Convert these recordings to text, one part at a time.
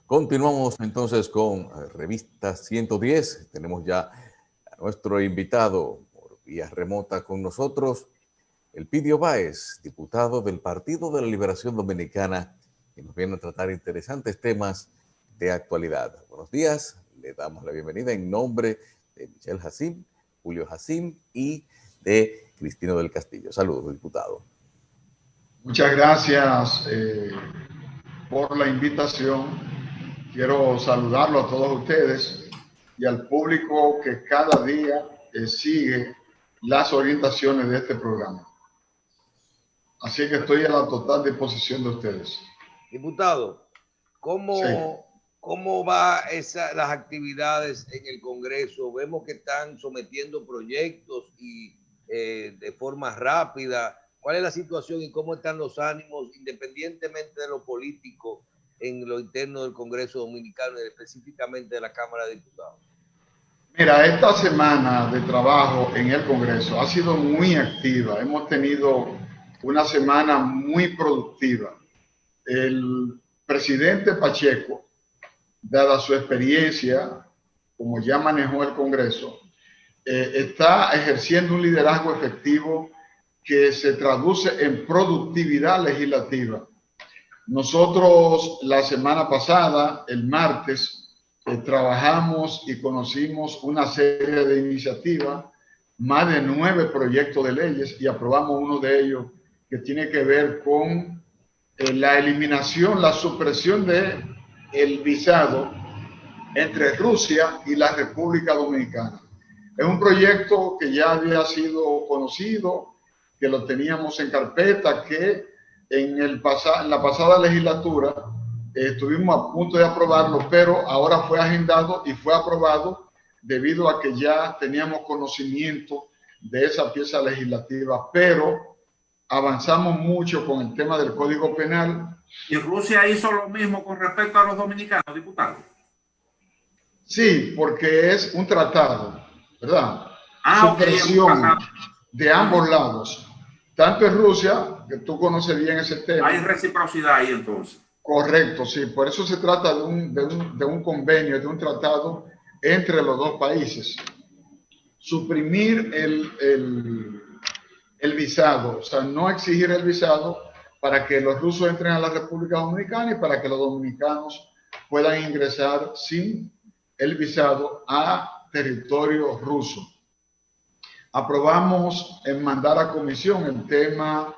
Continuamos entonces con Revista 110. Tenemos ya a nuestro invitado por vía remota con nosotros, Elpidio Báez, diputado del Partido de la Liberación Dominicana, que nos viene a tratar interesantes temas de actualidad. Buenos días, le damos la bienvenida en nombre de Michelle Jacín, Julio Jacín y de Cristino del Castillo. Saludos, diputado. Muchas gracias por la invitación. Quiero saludarlo a todos ustedes y al público que cada día sigue las orientaciones de este programa. Así que estoy a la total disposición de ustedes. Diputado, ¿cómo va las actividades en el Congreso? Vemos que están sometiendo proyectos y de forma rápida. ¿Cuál es la situación y cómo están los ánimos, independientemente de lo político, en lo interno del Congreso Dominicano y específicamente de la Cámara de Diputados? Mira, esta semana de trabajo en el Congreso ha sido muy activa. Hemos tenido una semana muy productiva. El presidente Pacheco, dada su experiencia, como ya manejó el Congreso, está ejerciendo un liderazgo efectivo que se traduce en productividad legislativa. Nosotros la semana pasada, el martes, trabajamos y conocimos una serie de iniciativas, más de 9 proyectos de leyes, y aprobamos uno de ellos que tiene que ver con la eliminación, la supresión del visado entre Rusia y la República Dominicana. Es un proyecto que ya había sido conocido, que lo teníamos en carpeta, que en la pasada legislatura estuvimos a punto de aprobarlo, pero ahora fue agendado y fue aprobado debido a que ya teníamos conocimiento de esa pieza legislativa, pero avanzamos mucho con el tema del Código Penal. ¿Y Rusia hizo lo mismo con respecto a los dominicanos, diputado? Sí, porque es un tratado, ¿verdad? Supresión de ambos lados. Tanto en Rusia, que tú conoces bien ese tema. Hay reciprocidad ahí entonces. Correcto, sí. Por eso se trata de un convenio, de un tratado entre los dos países. Suprimir el visado, o sea, no exigir el visado para que los rusos entren a la República Dominicana y para que los dominicanos puedan ingresar sin el visado a territorio ruso. Aprobamos en mandar a comisión el tema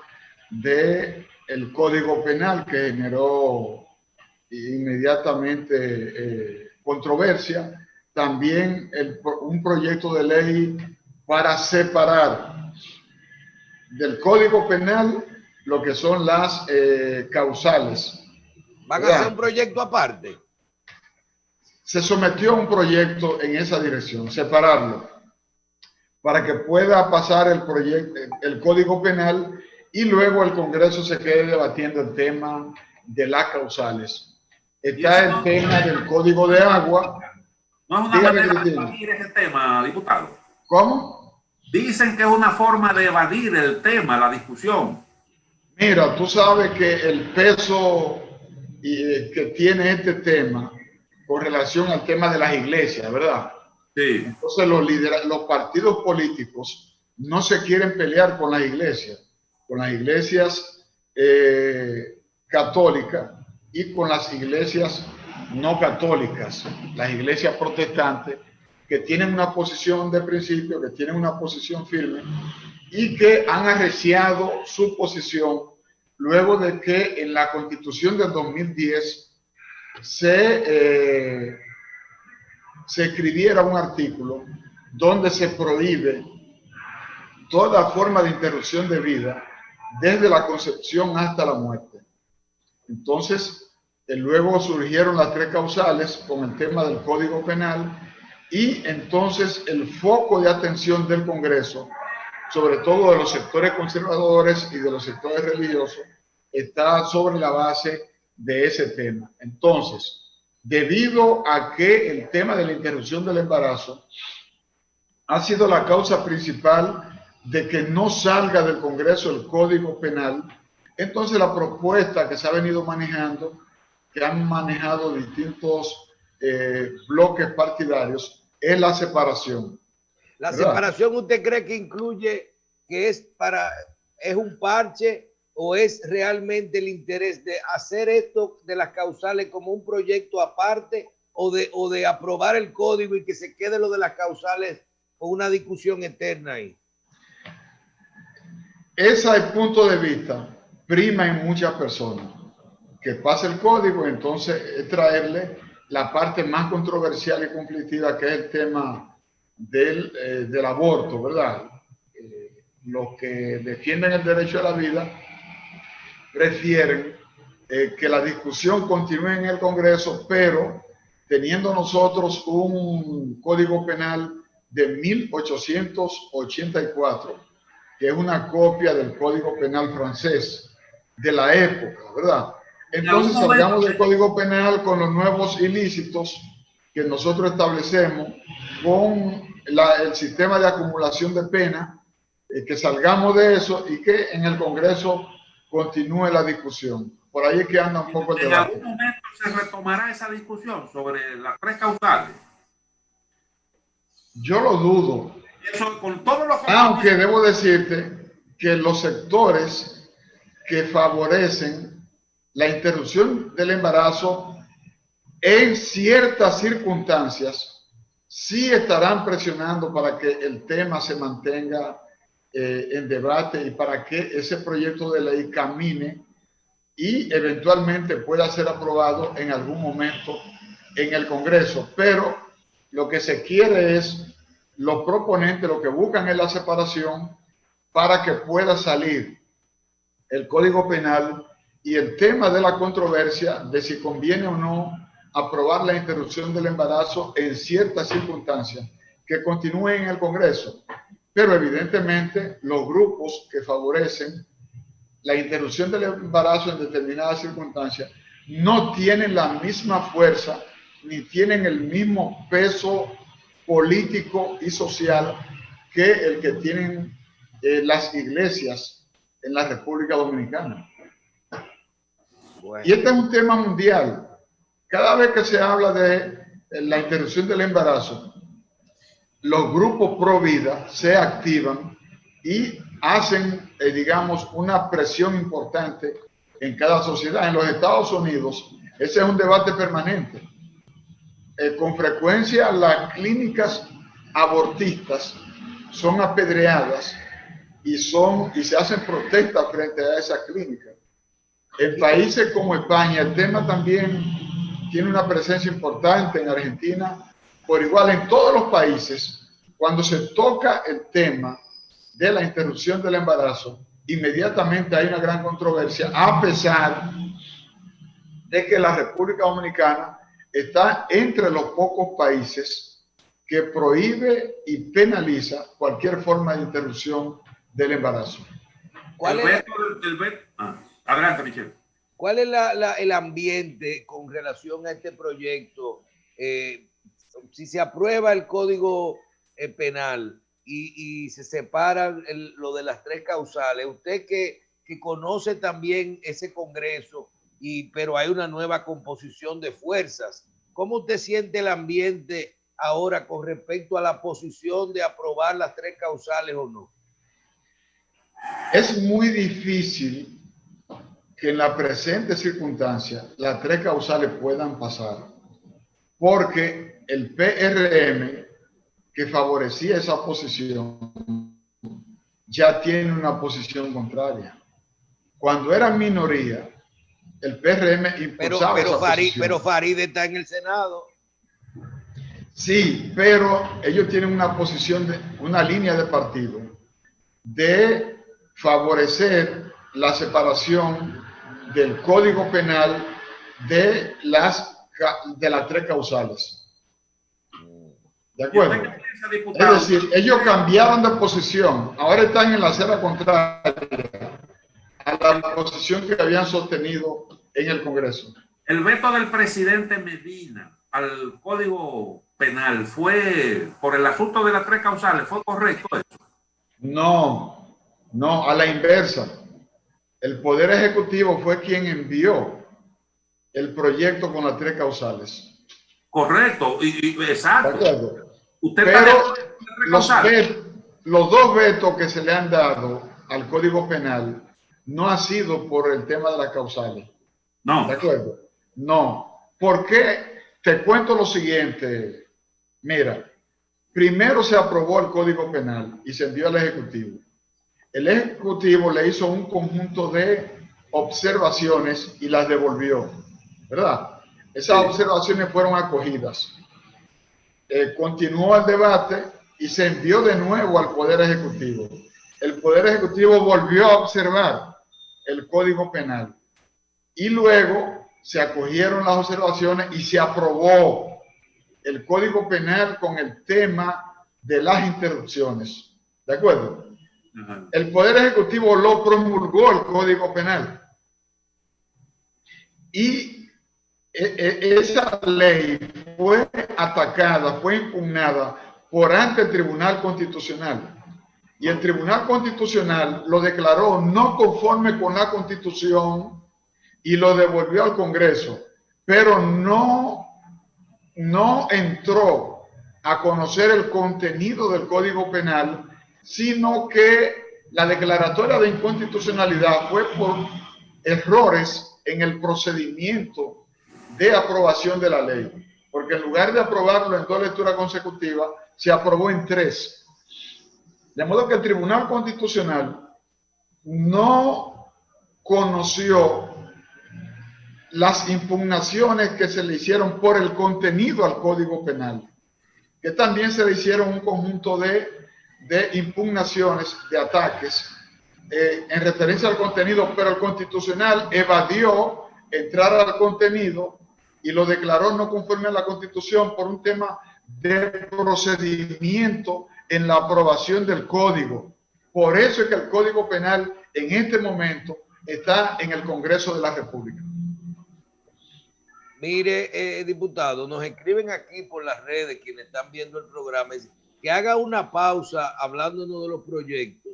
del Código Penal, que generó inmediatamente controversia. También un proyecto de ley para separar del Código Penal lo que son las causales. ¿Van a hacer un proyecto aparte? Se sometió un proyecto en esa dirección, separarlo, para que pueda pasar el Código Penal y luego el Congreso se quede debatiendo el tema de las causales. Está el tema del Código de Agua. No es una manera de evadir ese tema, diputado. ¿Cómo? Dicen que es una forma de evadir el tema, la discusión. Mira, tú sabes que el peso que tiene este tema con relación al tema de las iglesias, ¿verdad? Sí. Entonces los partidos políticos no se quieren pelear con las iglesias católicas y con las iglesias no católicas, las iglesias protestantes, que tienen una posición de principio, que tienen una posición firme y que han arreciado su posición luego de que en la Constitución del 2010 se escribiera un artículo donde se prohíbe toda forma de interrupción de vida desde la concepción hasta la muerte. Entonces, luego surgieron las 3 causales con el tema del Código Penal y entonces el foco de atención del Congreso, sobre todo de los sectores conservadores y de los sectores religiosos, está sobre la base de ese tema. Entonces, debido a que el tema de la interrupción del embarazo ha sido la causa principal de que no salga del Congreso el Código Penal, entonces la propuesta que se ha venido manejando que han manejado distintos bloques partidarios es la separación. La ¿verdad? separación, ¿usted cree que incluye que es un parche o es realmente el interés de hacer esto de las causales como un proyecto aparte o de aprobar el código y que se quede lo de las causales con una discusión eterna ahí? Ese punto de vista prima en muchas personas. Que pase el código, entonces es traerle la parte más controversial y conflictiva, que es el tema del aborto, ¿verdad? Los que defienden el derecho a la vida prefieren que la discusión continúe en el Congreso, pero teniendo nosotros un código penal de 1884, que es una copia del código penal francés de la época, ¿verdad? Entonces salgamos del código penal con los nuevos ilícitos que nosotros establecemos, con el sistema de acumulación de pena, que salgamos de eso y que en el Congreso continúe la discusión. Por ahí es que anda un poco el debate. ¿En algún momento se retomará esa discusión sobre las 3 causales? Yo lo dudo. Eso con todos los... Aunque debo decirte que los sectores que favorecen la interrupción del embarazo en ciertas circunstancias sí estarán presionando para que el tema se mantenga en debate y para que ese proyecto de ley camine y eventualmente pueda ser aprobado en algún momento en el Congreso. Pero lo que se quiere es, los proponentes lo que buscan es la separación para que pueda salir el Código Penal y el tema de la controversia de si conviene o no aprobar la interrupción del embarazo en ciertas circunstancias, que continúe en el Congreso. Pero evidentemente los grupos que favorecen la interrupción del embarazo en determinadas circunstancias no tienen la misma fuerza ni tienen el mismo peso político y social que el que tienen las iglesias en la República Dominicana. Bueno. Y este es un tema mundial. Cada vez que se habla de la interrupción del embarazo, los grupos pro vida se activan y hacen, digamos, una presión importante en cada sociedad. En los Estados Unidos, ese es un debate permanente. Con frecuencia, las clínicas abortistas son apedreadas y se hacen protestas frente a esas clínicas. En países como España, el tema también tiene una presencia importante. En Argentina, por igual en todos los países, cuando se toca el tema de la interrupción del embarazo, inmediatamente hay una gran controversia, a pesar de que la República Dominicana está entre los pocos países que prohíbe y penaliza cualquier forma de interrupción del embarazo. Adelante, Michelle. ¿Cuál es el ambiente con relación a este proyecto? Si se aprueba el Código Penal y se separa lo de las 3 causales, usted que conoce también ese Congreso, pero hay una nueva composición de fuerzas, ¿cómo usted siente el ambiente ahora con respecto a la posición de aprobar las 3 causales o no? Es muy difícil que en la presente circunstancia las 3 causales puedan pasar, porque el PRM, que favorecía esa posición, ya tiene una posición contraria. Cuando era minoría, el PRM impulsaba esa posición. Pero Farid está en el Senado. Sí, pero ellos tienen una posición, una línea de partido de favorecer la separación del Código Penal de las 3 causales. ¿De acuerdo? Es decir, ellos cambiaron de posición, ahora están en la acera contraria a la posición que habían sostenido en el Congreso. El veto del presidente Medina al Código Penal fue por el asunto de las 3 causales, ¿fue correcto eso? No, a la inversa. El Poder Ejecutivo fue quien envió el proyecto con las 3 causales. Correcto, exacto. ¿De acuerdo? Usted Pero está los 2 vetos que se le han dado al Código Penal no ha sido por el tema de las causales. No. ¿De acuerdo? No. ¿Por qué? Te cuento lo siguiente. Mira, primero se aprobó el Código Penal y se envió al Ejecutivo. El Ejecutivo le hizo un conjunto de observaciones y las devolvió, ¿verdad? Esas observaciones fueron acogidas. Continuó el debate y se envió de nuevo al Poder Ejecutivo. El Poder Ejecutivo volvió a observar el Código Penal y luego se acogieron las observaciones y se aprobó el Código Penal con el tema de las interrupciones. ¿De acuerdo? El Poder Ejecutivo lo promulgó el Código Penal. Y esa ley fue atacada, fue impugnada por ante el Tribunal Constitucional. Y el Tribunal Constitucional lo declaró no conforme con la Constitución y lo devolvió al Congreso, pero no entró a conocer el contenido del Código Penal, sino que la declaratoria de inconstitucionalidad fue por errores en el procedimiento de aprobación de la ley, porque en lugar de aprobarlo en 2 lecturas consecutivas, se aprobó en 3. De modo que el Tribunal Constitucional no conoció las impugnaciones que se le hicieron por el contenido al Código Penal, que también se le hicieron un conjunto de impugnaciones, de ataques en referencia al contenido, pero el Constitucional evadió entrar al contenido y lo declaró no conforme a la Constitución por un tema de procedimiento en la aprobación del Código. Por eso es que el Código Penal en este momento está en el Congreso de la República. Mire, diputado, nos escriben aquí por las redes quienes están viendo el programa, que haga una pausa hablándonos de los proyectos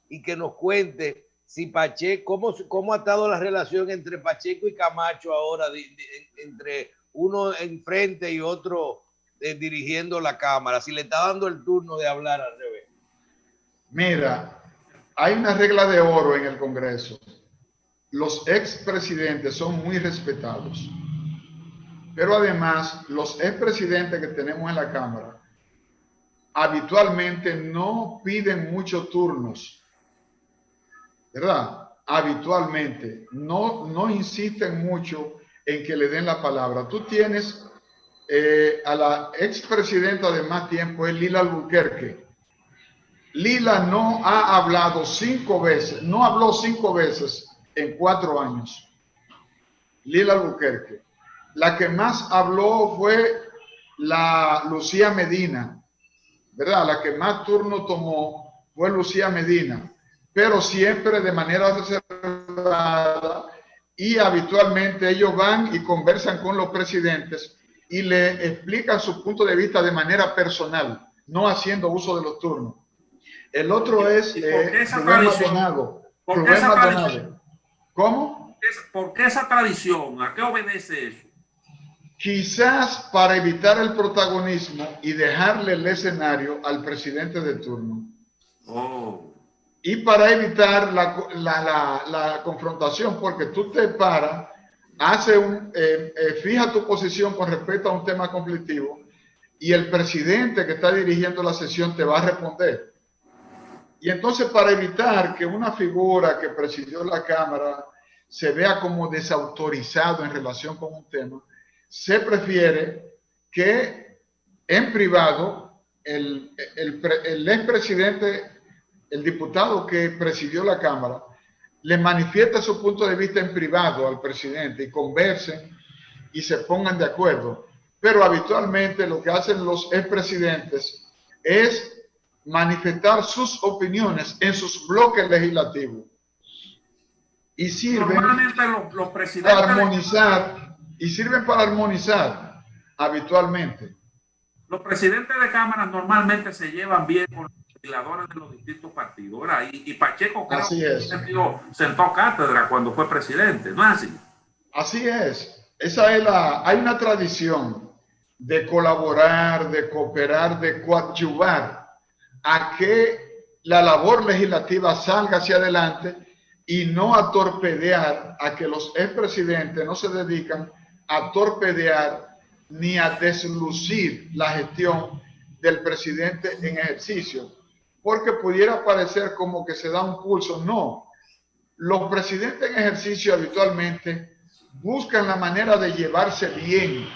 y que nos cuente si Pacheco, cómo ha estado la relación entre Pacheco y Camacho ahora, entre uno enfrente y otro dirigiendo la Cámara, si le está dando el turno de hablar al revés. Mira, hay una regla de oro en el Congreso. Los expresidentes son muy respetados. Pero además, los expresidentes que tenemos en la Cámara habitualmente no piden muchos turnos, ¿verdad? Habitualmente no insisten mucho en que le den la palabra. Tú tienes a la expresidenta de más tiempo, es Lila Albuquerque. Lila no ha hablado 5 veces, no habló 5 veces en 4 años. Lila Albuquerque. La que más habló fue la Lucía Medina, ¿verdad? La que más turno tomó fue Lucía Medina, pero siempre de manera reservada, y habitualmente ellos van y conversan con los presidentes y le explican su punto de vista de manera personal, no haciendo uso de los turnos. El otro es Rubén Maldonado. ¿Cómo? ¿Por qué esa tradición? ¿A qué obedece eso? Quizás para evitar el protagonismo y dejarle el escenario al presidente de turno. Oh. Y para evitar la confrontación, porque tú te paras, fija tu posición con respecto a un tema conflictivo y el presidente que está dirigiendo la sesión te va a responder. Y entonces, para evitar que una figura que presidió la Cámara se vea como desautorizado en relación con un tema, se prefiere que en privado el expresidente, el diputado que presidió la Cámara, le manifieste su punto de vista en privado al presidente y conversen y se pongan de acuerdo. Pero habitualmente lo que hacen los expresidentes es manifestar sus opiniones en sus bloques legislativos y sirven normalmente los presidentes para armonizar. Y sirven para armonizar habitualmente. Los presidentes de cámaras normalmente se llevan bien con los legisladores de los distintos partidos, ¿verdad? Y Pacheco creo así que es. sentó cátedra cuando fue presidente, ¿no es así? Así es. hay una tradición de colaborar, de cooperar, de coadyuvar a que la labor legislativa salga hacia adelante y no a torpedear, a que los expresidentes no se dedican a torpedear ni a deslucir la gestión del presidente en ejercicio, porque pudiera parecer como que se da un pulso. No, los presidentes en ejercicio habitualmente buscan la manera de llevarse bien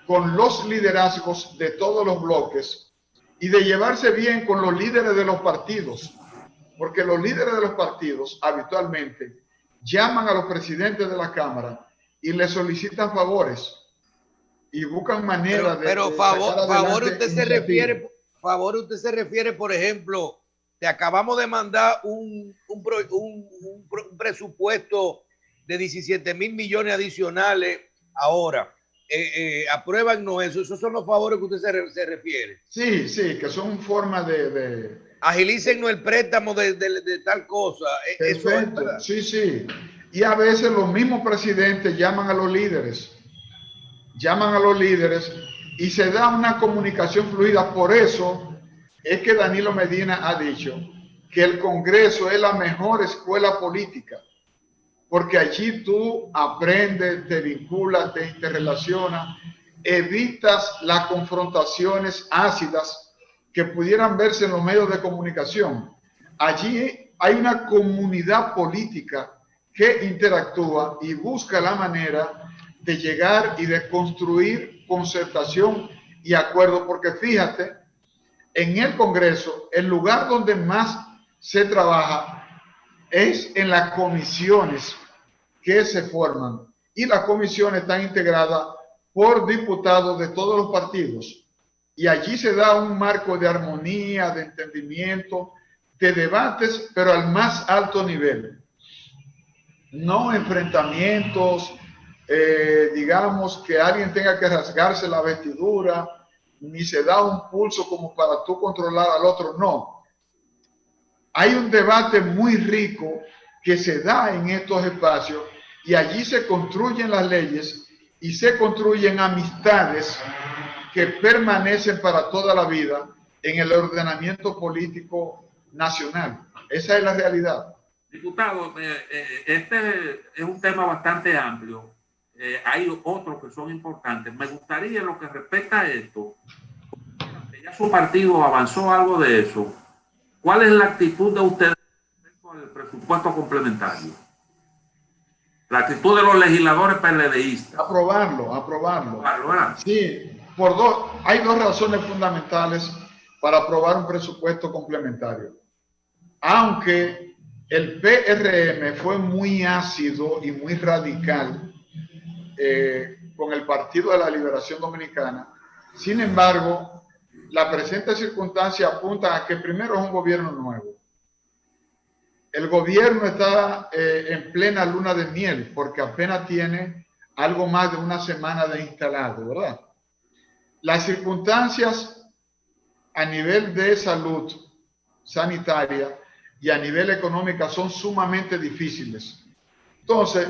con los liderazgos de todos los bloques y de llevarse bien con los líderes de los partidos, porque los líderes de los partidos habitualmente llaman a los presidentes de la Cámara y les solicitan favores y buscan maneras de favor usted se refiere, por ejemplo, te acabamos de mandar un presupuesto de 17,000 millones adicionales ahora. Apruébanos eso. Esos son los favores que usted se refiere. Sí, sí, que son formas de... Agilícennos el préstamo de tal cosa. Eso es, sí, sí. Y a veces los mismos presidentes llaman a los líderes y se da una comunicación fluida. Por eso es que Danilo Medina ha dicho que el Congreso es la mejor escuela política, porque allí tú aprendes, te vinculas, te interrelacionas, evitas las confrontaciones ácidas que pudieran verse en los medios de comunicación. Allí hay una comunidad política que interactúa y busca la manera de llegar y de construir concertación y acuerdo, porque fíjate, en el Congreso, el lugar donde más se trabaja es en las comisiones que se forman, y las comisiones están integradas por diputados de todos los partidos, y allí se da un marco de armonía, de entendimiento, de debates, pero al más alto nivel. No enfrentamientos, digamos, que alguien tenga que rasgarse la vestidura, ni se da un pulso como para tú controlar al otro, no. Hay un debate muy rico que se da en estos espacios y allí se construyen las leyes y se construyen amistades que permanecen para toda la vida en el ordenamiento político nacional. Esa es la realidad. Diputado, este es un tema bastante amplio. Hay otros que son importantes. Me gustaría, en lo que respecta a esto, ya su partido avanzó algo de eso. ¿Cuál es la actitud de ustedes respecto al presupuesto complementario? La actitud de los legisladores PLDistas. Aprobarlo. ¿Verdad? Sí, hay dos razones fundamentales para aprobar un presupuesto complementario. Aunque el PRM fue muy ácido y muy radical con el Partido de la Liberación Dominicana, sin embargo, la presente circunstancia apunta a que primero es un gobierno nuevo. El gobierno está en plena luna de miel porque apenas tiene algo más de una semana de instalado, ¿verdad? Las circunstancias a nivel de salud sanitaria y a nivel económico son sumamente difíciles. Entonces,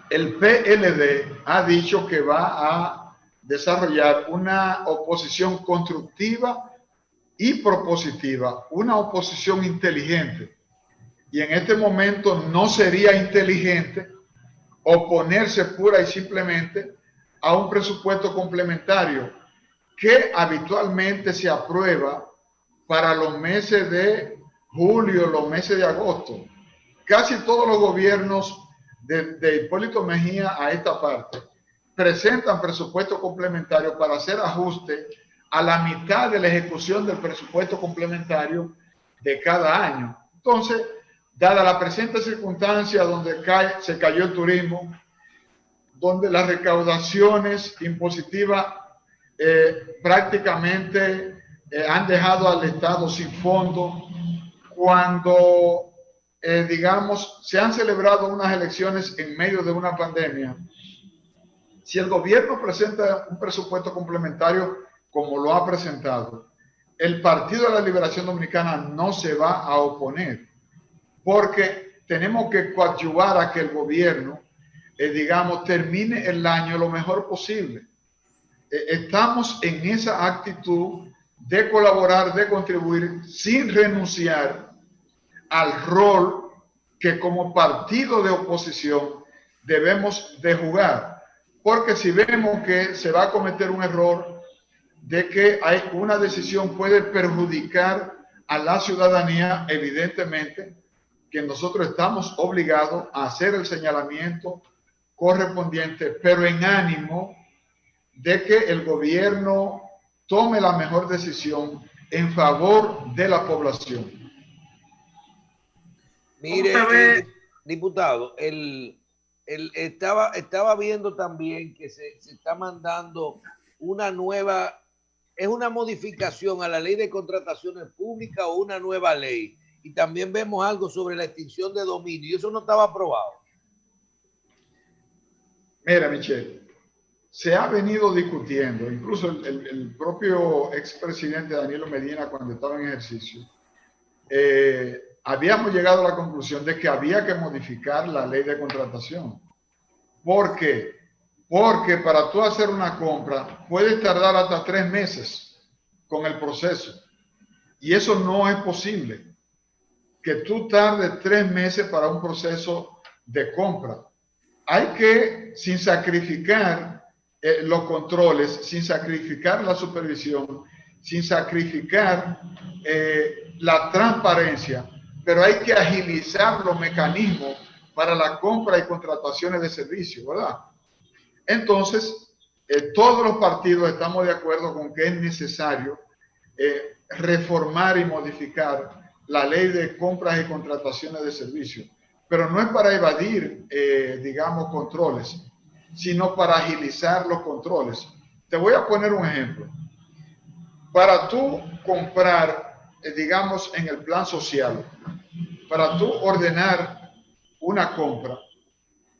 el PLD ha dicho que va a desarrollar una oposición constructiva y propositiva, una oposición inteligente. Y en este momento no sería inteligente oponerse pura y simplemente a un presupuesto complementario que habitualmente se aprueba para los meses de julio, los meses de agosto. Casi todos los gobiernos de Hipólito Mejía a esta parte presentan presupuestos complementarios para hacer ajuste a la mitad de la ejecución del presupuesto complementario de cada año. Entonces, dada la presente circunstancia donde se cayó el turismo, donde las recaudaciones impositivas prácticamente han dejado al Estado sin fondo, cuando digamos, se han celebrado unas elecciones en medio de una pandemia. Si el gobierno presenta un presupuesto complementario como lo ha presentado, el Partido de la Liberación Dominicana no se va a oponer, porque tenemos que coadyuvar a que el gobierno digamos, termine el año lo mejor posible. Estamos en esa actitud de colaborar, de contribuir, sin renunciar al rol que como partido de oposición debemos de jugar. Porque si vemos que se va a cometer un error, de que hay una decisión puede perjudicar a la ciudadanía, evidentemente que nosotros estamos obligados a hacer el señalamiento correspondiente, pero en ánimo de que el gobierno tome la mejor decisión en favor de la población. Mire, diputado, estaba viendo también que se está mandando una nueva, es una modificación a la ley de contrataciones públicas o una nueva ley. Y también vemos algo sobre la extinción de dominio. Y eso no estaba aprobado. Mira, Michelle, se ha venido discutiendo, incluso el propio expresidente Danilo Medina, cuando estaba en ejercicio, habíamos llegado a la conclusión de que había que modificar la ley de contratación. ¿Por qué? Porque para tú hacer una compra puedes tardar hasta 3 meses con el proceso. Y eso no es posible. Que tú tardes 3 meses para un proceso de compra. Hay que, sin sacrificar los controles, sin sacrificar la supervisión, sin sacrificar la transparencia, pero hay que agilizar los mecanismos para la compra y contrataciones de servicios, ¿verdad? Entonces, todos los partidos estamos de acuerdo con que es necesario reformar y modificar la ley de compras y contrataciones de servicios, pero no es para evadir, digamos, controles, sino para agilizar los controles. Te voy a poner un ejemplo. Para tú comprar, digamos, en el plan social, para tú ordenar una compra,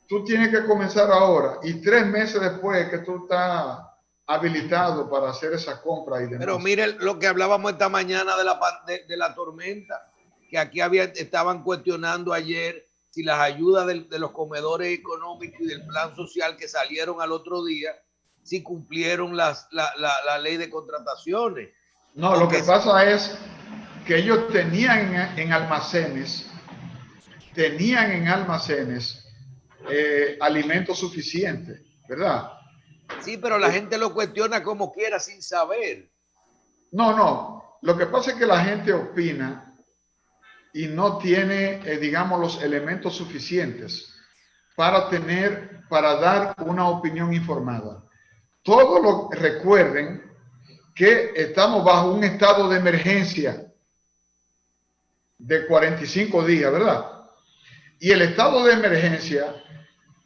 tú tienes que comenzar ahora y 3 meses después que tú estás habilitado para hacer esa compra y demás. Pero mire lo que hablábamos esta mañana de la tormenta, que aquí estaban cuestionando ayer si las ayudas de los comedores económicos y del plan social que salieron al otro día, si cumplieron la ley de contrataciones. No, lo que pasa es que ellos tenían en almacenes alimentos suficientes, ¿verdad? Sí, pero la gente lo cuestiona como quiera, sin saber. No. Lo que pasa es que la gente opina y no tiene, digamos, los elementos suficientes para dar una opinión informada. Recuerden que estamos bajo un estado de emergencia de 45 días, ¿verdad? Y el estado de emergencia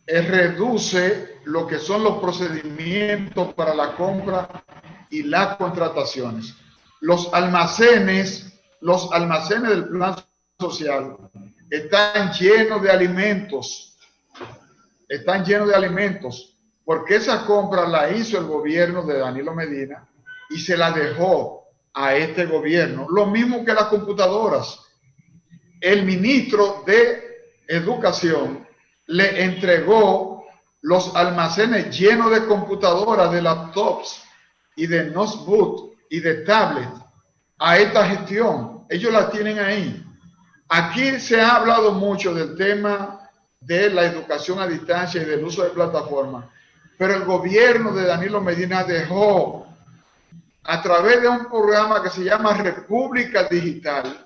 reduce lo que son los procedimientos para la compra y las contrataciones. Los almacenes del plan social están llenos de alimentos. Porque esa compra la hizo el gobierno de Danilo Medina y se la dejó a este gobierno. Lo mismo que las computadoras. El ministro de Educación le entregó los almacenes llenos de computadoras, de laptops y de notebook y de tablet a esta gestión. Ellos la tienen ahí. Aquí se ha hablado mucho del tema de la educación a distancia y del uso de plataformas, pero el gobierno de Danilo Medina dejó, a través de un programa que se llama República Digital,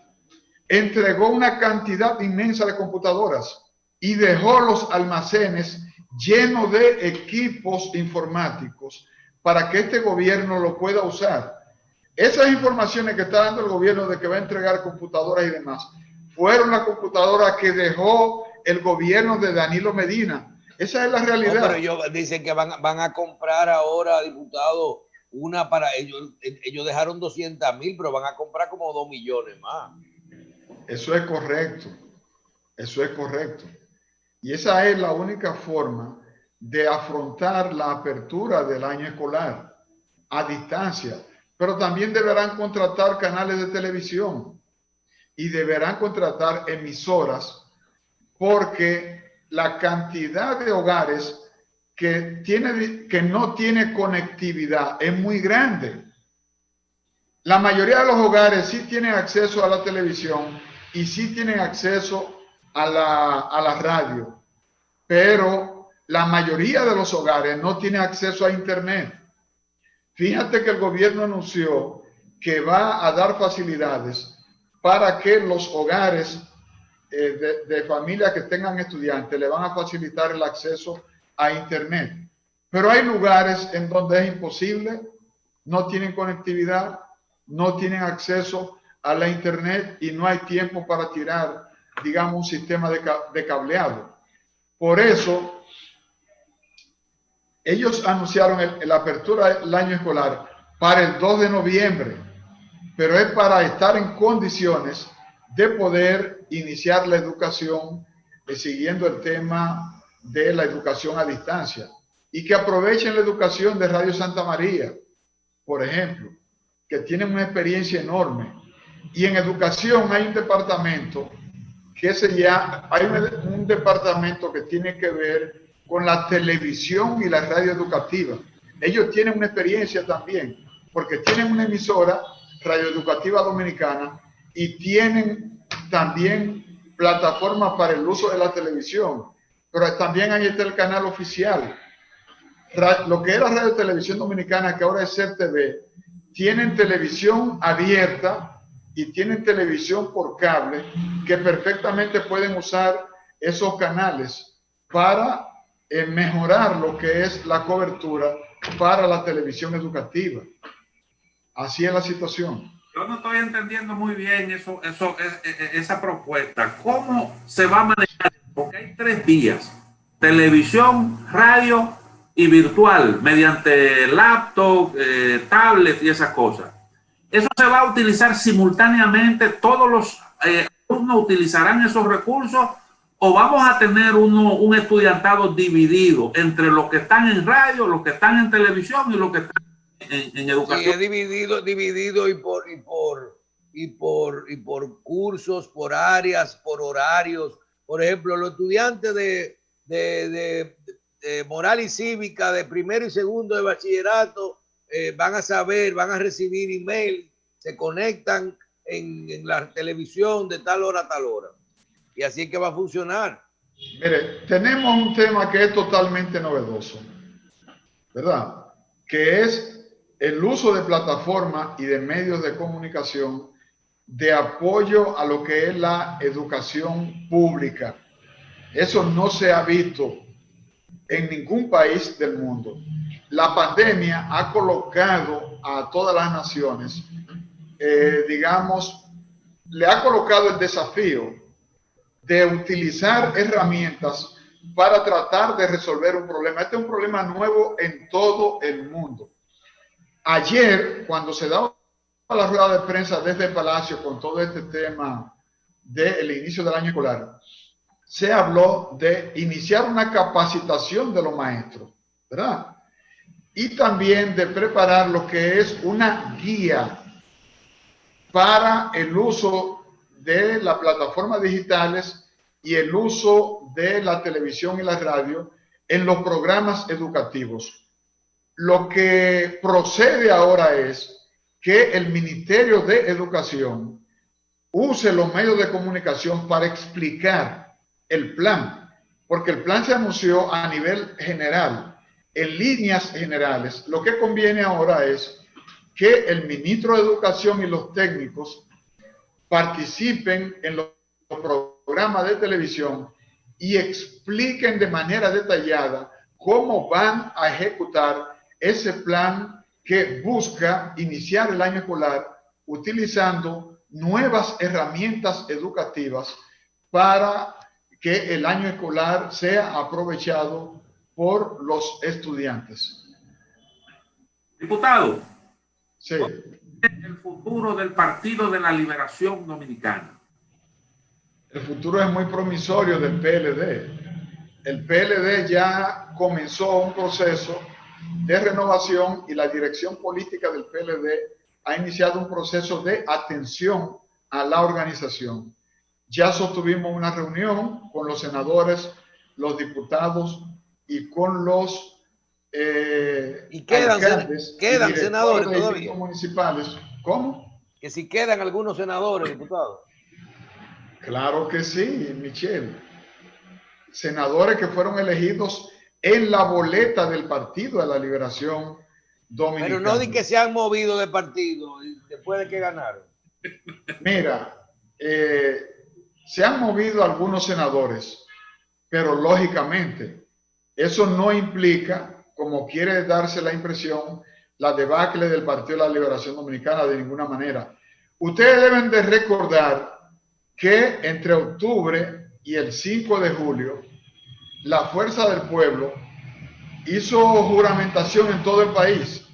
entregó una cantidad inmensa de computadoras y dejó los almacenes llenos de equipos informáticos para que este gobierno lo pueda usar. Esas informaciones que está dando el gobierno de que va a entregar computadoras y demás, fueron las computadoras que dejó el gobierno de Danilo Medina. Esa es la realidad. No, pero ellos dicen que van a comprar ahora, diputado, una para ellos. Ellos dejaron 200,000, pero van a comprar como 2 millones más. Eso es correcto. Y esa es la única forma de afrontar la apertura del año escolar a distancia. Pero también deberán contratar canales de televisión y deberán contratar emisoras, porque la cantidad de hogares que no tiene conectividad es muy grande. La mayoría de los hogares sí tienen acceso a la televisión y sí tienen acceso a la radio, pero la mayoría de los hogares no tiene acceso a internet. Fíjate que el gobierno anunció que va a dar facilidades para que los hogares de familias que tengan estudiantes le van a facilitar el acceso a internet. Pero hay lugares en donde es imposible, no tienen conectividad, no tienen acceso a la internet y no hay tiempo para tirar, digamos, un sistema de cableado. Por eso, ellos anunciaron la apertura del año escolar para el 2 de noviembre, pero es para estar en condiciones de poder iniciar la educación siguiendo el tema de la educación a distancia y que aprovechen la educación de Radio Santa María, por ejemplo, que tienen una experiencia enorme. Y en educación hay un departamento que un departamento que tiene que ver con la televisión y la radio educativa. Ellos tienen una experiencia también, porque tienen una emisora radioeducativa dominicana y tienen también plataformas para el uso de la televisión, pero también ahí está el canal oficial. Lo que era Radio Televisión Dominicana, que ahora es CERTV, tienen televisión abierta y tienen televisión por cable, que perfectamente pueden usar esos canales para mejorar lo que es la cobertura para la televisión educativa. Así es la situación. Yo no estoy entendiendo muy bien esa propuesta. ¿Cómo se va a manejar? Porque hay 3 vías: televisión, radio y virtual, mediante laptop, tablet y esas cosas. ¿Eso se va a utilizar simultáneamente? ¿Todos los alumnos utilizarán esos recursos? ¿O vamos a tener un estudiantado dividido entre los que están en radio, los que están en televisión y los que están en educación? Sí, es dividido y por cursos, por áreas, por horarios. Por ejemplo, los estudiantes de moral y cívica de primero y segundo de bachillerato van a recibir email, se conectan en la televisión de tal hora a tal hora. Y así es que va a funcionar. Mire, tenemos un tema que es totalmente novedoso, ¿verdad? Que es el uso de plataformas y de medios de comunicación de apoyo a lo que es la educación pública. Eso no se ha visto en ningún país del mundo. La pandemia ha colocado a todas las naciones, digamos, le ha colocado el desafío de utilizar herramientas para tratar de resolver un problema. Este es un problema nuevo en todo el mundo. Ayer, cuando se daba la rueda de prensa desde el Palacio con todo este tema del inicio del año escolar, se habló de iniciar una capacitación de los maestros, ¿verdad? Y también de preparar lo que es una guía para el uso de las plataformas digitales y el uso de la televisión y la radio en los programas educativos. Lo que procede ahora es que el Ministerio de Educación use los medios de comunicación para explicar el plan, porque el plan se anunció a nivel general, en líneas generales. Lo que conviene ahora es que el ministro de Educación y los técnicos participen en los programas de televisión y expliquen de manera detallada cómo van a ejecutar ese plan que busca iniciar el año escolar utilizando nuevas herramientas educativas para que el año escolar sea aprovechado por los estudiantes. Diputado, sí. El futuro del Partido de la Liberación Dominicana. El futuro es muy promisorio del PLD. El PLD ya comenzó un proceso de renovación y la dirección política del PLD ha iniciado un proceso de atención a la organización. Ya sostuvimos una reunión con los senadores los diputados y con los ¿Y quedan alcaldes quedan y senadores de todavía? distritos municipales. ¿Cómo? Que si quedan algunos senadores, diputados. Claro que sí, Michelle. Senadores que fueron elegidos en la boleta del Partido de la Liberación Dominicana. Pero no de que se han movido de partido después de que ganaron. Mira, se han movido algunos senadores, pero lógicamente eso no implica, como quiere darse la impresión, la debacle del Partido de la Liberación Dominicana de ninguna manera. Ustedes deben de recordar que entre octubre y el 5 de julio, la Fuerza del Pueblo hizo juramentación en todo el país.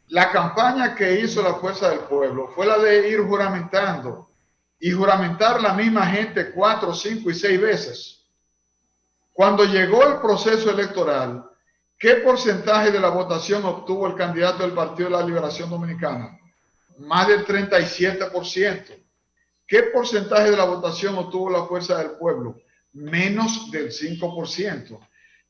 La campaña que hizo la Fuerza del Pueblo fue la de ir juramentando y juramentar la misma gente 4, 5 y 6 veces. Cuando llegó el proceso electoral, ¿qué porcentaje de la votación obtuvo el candidato del Partido de la Liberación Dominicana? Más del 37%. ¿Qué porcentaje de la votación obtuvo la Fuerza del Pueblo? Menos del 5%.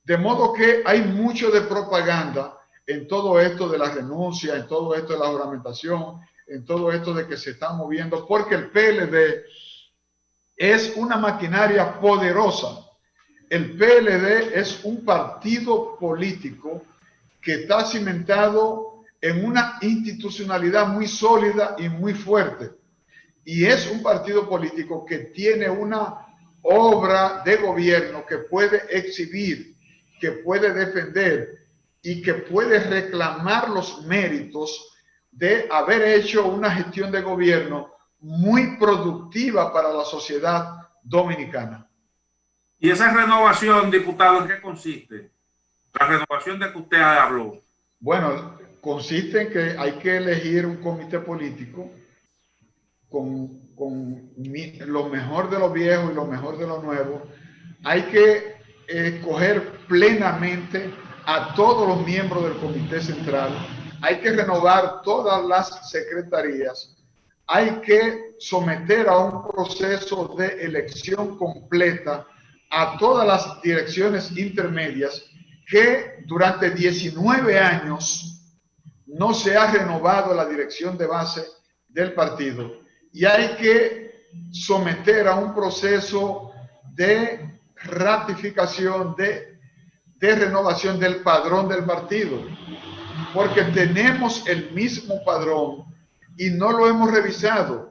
De modo que hay mucho de propaganda en todo esto de la renuncia, en todo esto de la juramentación, en todo esto de que se está moviendo, porque el PLD es una maquinaria poderosa. El PLD es un partido político que está cimentado en una institucionalidad muy sólida y muy fuerte. Y es un partido político que tiene una obra de gobierno que puede exhibir, que puede defender y que puede reclamar los méritos de haber hecho una gestión de gobierno muy productiva para la sociedad dominicana. ¿Y esa renovación, diputado, en qué consiste? La renovación de que usted habló. Bueno, consiste en que hay que elegir un comité político con lo mejor de lo viejo y lo mejor de lo nuevo. Hay que escoger plenamente a todos los miembros del comité central. Hay que renovar todas las secretarías. Hay que someter a un proceso de elección completa a todas las direcciones intermedias que durante 19 años no se ha renovado la dirección de base del partido. Y hay que someter a un proceso de ratificación, de renovación del padrón del partido, porque tenemos el mismo padrón y no lo hemos revisado.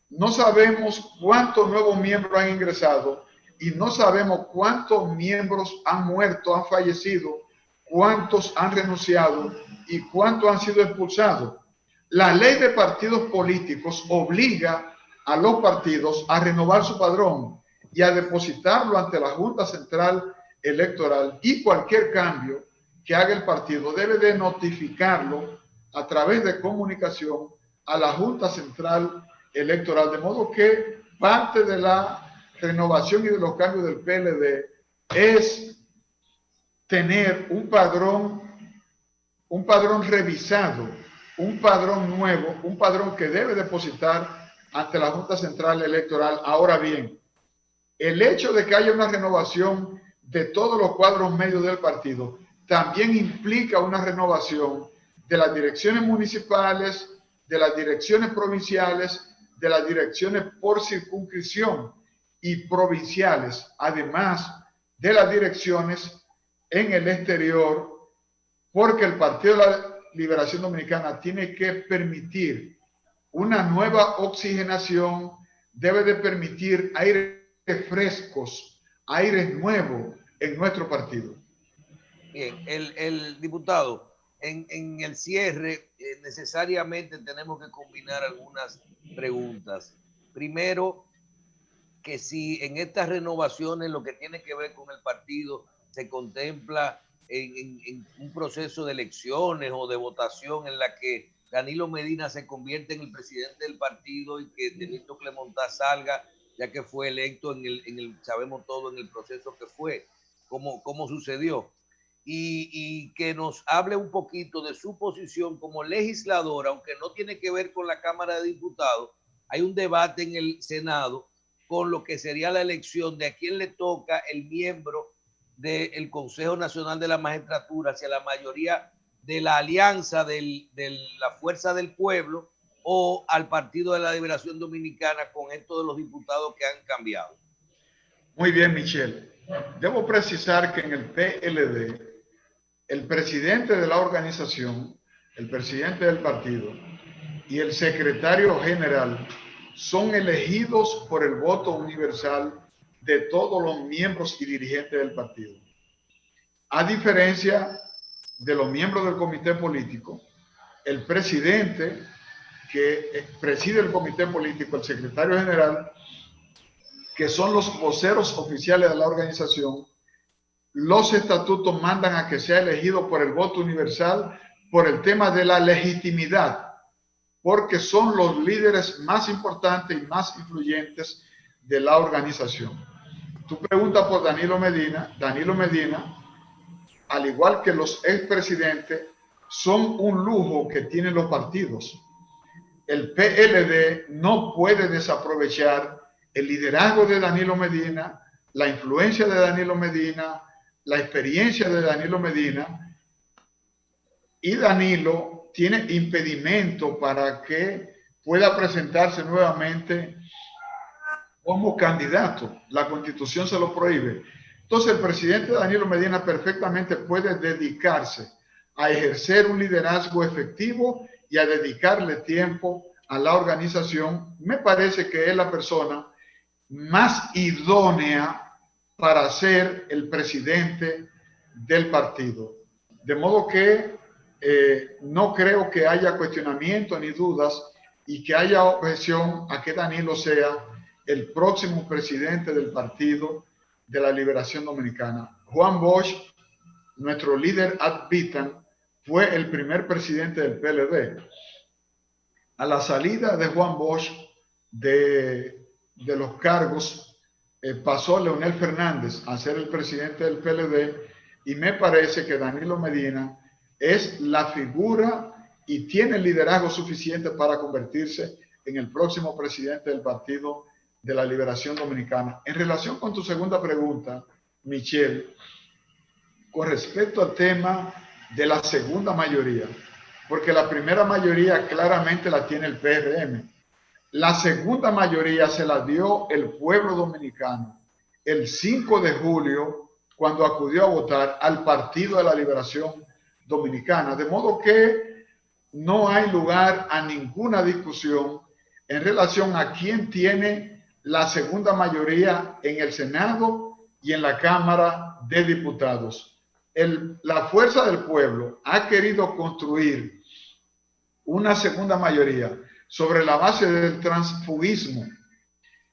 No sabemos cuántos nuevos miembros han ingresado y no sabemos cuántos miembros han muerto, han fallecido, cuántos han renunciado y cuántos han sido expulsados. La ley de partidos políticos obliga a los partidos a renovar su padrón y a depositarlo ante la Junta Central Electoral, y cualquier cambio que haga el partido debe de notificarlo a través de comunicación a la Junta Central Electoral, de modo que parte de la renovación y de los cambios del PLD es tener un padrón revisado, un padrón nuevo, un padrón que debe depositar ante la Junta Central Electoral. Ahora bien, el hecho de que haya una renovación de todos los cuadros medios del partido también implica una renovación de las direcciones municipales, de las direcciones provinciales, de las direcciones por circunscripción y provinciales, además de las direcciones en el exterior, porque el Partido de la Liberación Dominicana tiene que permitir una nueva oxigenación, debe de permitir aires frescos, aires nuevos en nuestro partido. Bien, el diputado, en el cierre necesariamente tenemos que combinar algunas preguntas. Primero, que si en estas renovaciones lo que tiene que ver con el partido se contempla en un proceso de elecciones o de votación en la que Danilo Medina se convierte en el presidente del partido y que Denito Clemontá salga, ya que fue electo sabemos todo en el proceso que fue, cómo sucedió. Y que nos hable un poquito de su posición como legislador, aunque no tiene que ver con la Cámara de Diputados. Hay un debate en el Senado con lo que sería la elección de a quién le toca el miembro del Consejo Nacional de la Magistratura, hacia la mayoría de la alianza de la Fuerza del Pueblo o al Partido de la Liberación Dominicana, con esto de los diputados que han cambiado? Muy bien, Michelle. Debo precisar que en el PLD, el presidente de la organización, el presidente del partido y el secretario general son elegidos por el voto universal de todos los miembros y dirigentes del partido. A diferencia de los miembros del comité político, el presidente que preside el comité político, el secretario general, que son los voceros oficiales de la organización, los estatutos mandan a que sea elegido por el voto universal por el tema de la legitimidad, porque son los líderes más importantes y más influyentes de la organización. Tú preguntas por Danilo Medina. Danilo Medina, al igual que los expresidentes, son un lujo que tienen los partidos. El PLD no puede desaprovechar el liderazgo de Danilo Medina, la influencia de Danilo Medina, la experiencia de Danilo Medina, y Danilo tiene impedimento para que pueda presentarse nuevamente como candidato. La Constitución se lo prohíbe. Entonces, el presidente Danilo Medina perfectamente puede dedicarse a ejercer un liderazgo efectivo y a dedicarle tiempo a la organización. Me parece que es la persona más idónea para ser el presidente del partido. De modo que no creo que haya cuestionamiento ni dudas y que haya objeción a que Danilo sea el próximo presidente del Partido de la Liberación Dominicana. Juan Bosch, nuestro líder ad vitam, fue el primer presidente del PLD. A la salida de Juan Bosch de los cargos, pasó Leonel Fernández a ser el presidente del PLD, y me parece que Danilo Medina es la figura y tiene el liderazgo suficiente para convertirse en el próximo presidente del Partido de la Liberación Dominicana. En relación con tu segunda pregunta, Michelle, con respecto al tema de la segunda mayoría, porque la primera mayoría claramente la tiene el PRM. La segunda mayoría se la dio el pueblo dominicano el 5 de julio, cuando acudió a votar al Partido de la Liberación Dominicana. De modo que no hay lugar a ninguna discusión en relación a quién tiene la segunda mayoría en el Senado y en la Cámara de Diputados. La Fuerza del Pueblo ha querido construir una segunda mayoría sobre la base del transfugismo,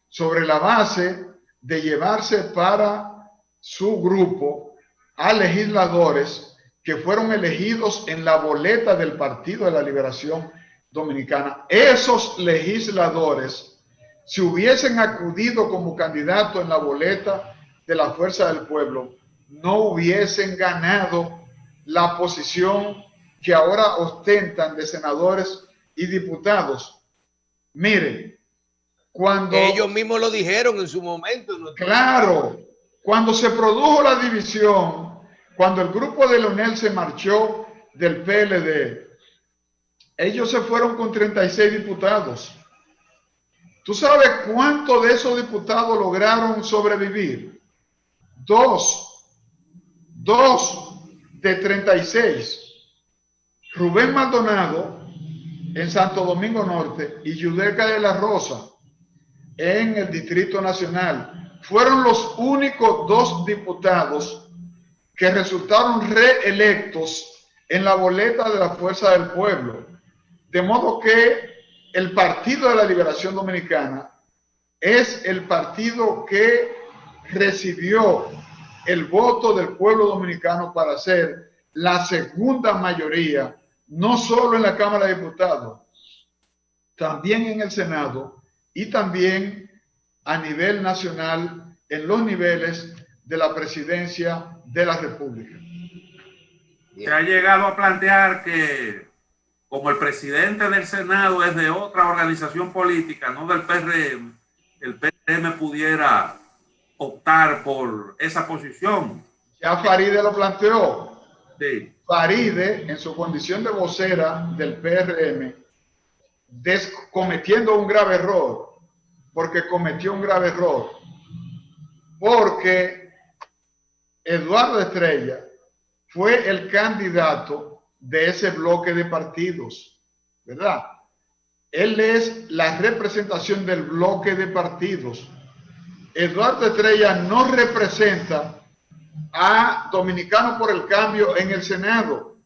sobre la base de llevarse para su grupo a legisladores que fueron elegidos en la boleta del Partido de la Liberación Dominicana. Esos legisladores, si hubiesen acudido como candidato en la boleta de la Fuerza del Pueblo, no hubiesen ganado la posición que ahora ostentan de senadores y diputados. Miren, cuando ellos mismos lo dijeron en su momento. Claro, cuando se produjo la división, cuando el grupo de Leonel se marchó del PLD, ellos se fueron con 36 diputados. ¿Tú sabes cuántos de esos diputados lograron sobrevivir? Dos de 36. Rubén Maldonado en Santo Domingo Norte y Yudelka de la Rosa en el Distrito Nacional fueron los únicos dos diputados que resultaron reelectos en la boleta de la Fuerza del Pueblo. De modo que el Partido de la Liberación Dominicana es el partido que recibió el voto del pueblo dominicano para ser la segunda mayoría, no solo en la Cámara de Diputados, también en el Senado y también a nivel nacional en los niveles de la presidencia de la República. Se ha llegado a plantear que, como el presidente del Senado es de otra organización política, no del PRM, el PRM me pudiera optar por esa posición. Ya Faride lo planteó. Sí. Faride, en su condición de vocera del PRM, cometiendo un grave error, porque cometió un grave error, porque Eduardo Estrella fue el candidato de ese bloque de partidos, ¿verdad? Él es la representación del bloque de partidos. Eduardo Estrella no representa a Dominicanos por el Cambio en el Senado,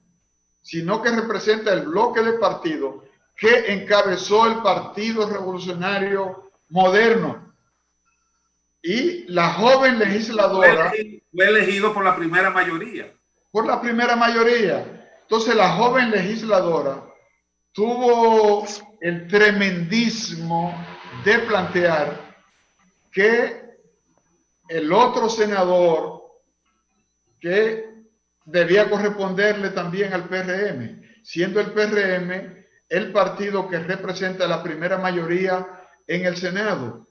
sino que representa el bloque de partidos que encabezó el Partido Revolucionario Moderno. Y la joven legisladora... Fue elegido por la primera mayoría. Por la primera mayoría. Entonces la joven legisladora tuvo el tremendismo de plantear que el otro senador que debía corresponderle también al PRM, siendo el PRM el partido que representa la primera mayoría en el Senado.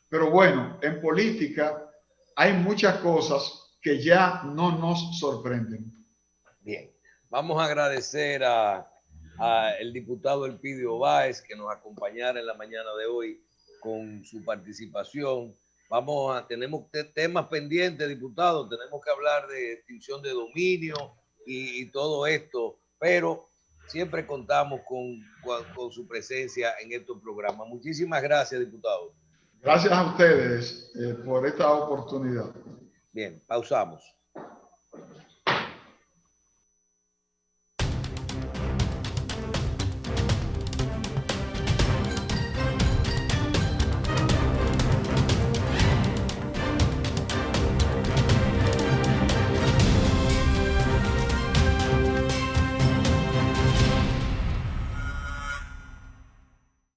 Pero bueno, en política hay muchas cosas que ya no nos sorprenden. Bien, vamos a agradecer a el diputado Elpidio Báez que nos acompañara en la mañana de hoy con su participación. Tenemos temas pendientes, diputado, tenemos que hablar de extinción de dominio y todo esto, pero siempre contamos con su presencia en estos programas. Muchísimas gracias, diputado. Gracias a ustedes por esta oportunidad. Bien, pausamos.